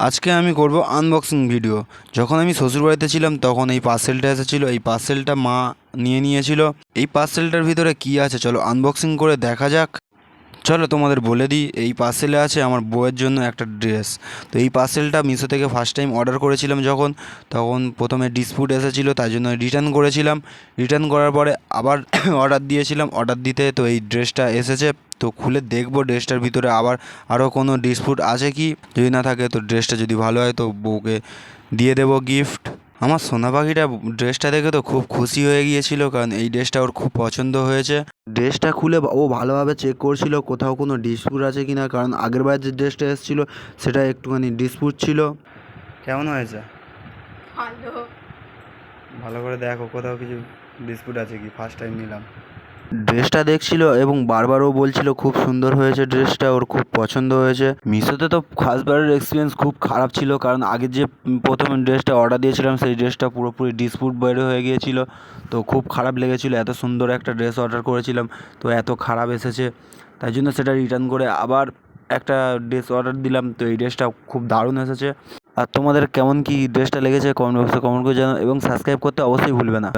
আজকে আমি করব আনবক্সিং ভিডিও। যখন আমি শ্বশুরবাড়িতে ছিলাম তখন এই পার্সেলটা এসেছিলো। এই পার্সেলটা মা নিয়ে নিয়েছিল। এই পার্সেলটার ভিতরে কী আছে চলো আনবক্সিং করে দেখা যাক। চলো তোমাদের বলে দিই, এই পার্সেলে আছে আমার বউয়ের জন্য একটা ড্রেস। তো এই পার্সেলটা মিশো থেকে ফার্স্ট টাইম অর্ডার করেছিলাম যখন, তখন প্রথমে ডিসপুট এসেছিলো, তাই জন্য রিটার্ন করেছিলাম। রিটার্ন করার পরে আবার অর্ডার দিয়েছিলাম, অর্ডার দিতে তো এই ড্রেসটা এসেছে। তো খুলে দেখবো ড্রেসটার ভিতরে আবার আরও কোনো ডিসপুট আছে কি, যদি না থাকে তো ড্রেসটা যদি ভালো হয় তো বউকে দিয়ে দেবো গিফট। আমার সোনা পাখিটা ড্রেসটা দেখে তো খুব খুশি হয়ে গিয়েছিল, কারণ এই ড্রেসটা ওর খুব পছন্দ হয়েছে। ড্রেসটা খুলে ও ভালোভাবে চেক করছিল কোথাও কোনো ডিসপুট আছে কি না, কারণ আগেরবার যে ড্রেসটা এসেছিলো সেটা একটুখানি ডিসপুট ছিল। কেমন হয়েছে? ভালো। ভালো করে দেখো কোথাও কিছু ডিসপুট আছে কি, ফার্স্ট টাইম নিলাম। ড্রেসটা দেখছিল এবং বারবারও বলছিল খুব সুন্দর হয়েছে ড্রেসটা, ওর খুব পছন্দ হয়েছে। মিশোতে তো ফার্স্টবারের এক্সপিরিয়েন্স খুব খারাপ ছিল, কারণ আগে যে প্রথম ড্রেসটা অর্ডার দিয়েছিলাম সেই ড্রেসটা পুরোপুরি ডিসপুট বের হয়ে গিয়েছিল। তো খুব খারাপ লেগেছিলো, এত সুন্দর একটা ড্রেস অর্ডার করেছিলাম তো এত খারাপ এসেছে, তাই জন্য সেটা রিটার্ন করে আবার একটা ড্রেস অর্ডার দিলাম। তো এই ড্রেসটা খুব দারুণ এসেছে। আর তোমাদের কেমন কি ড্রেসটা লেগেছে কমেন্ট বক্সে কমেন্ট করে জানাও এবং সাবস্ক্রাইব করতে অবশ্যই ভুলবে না।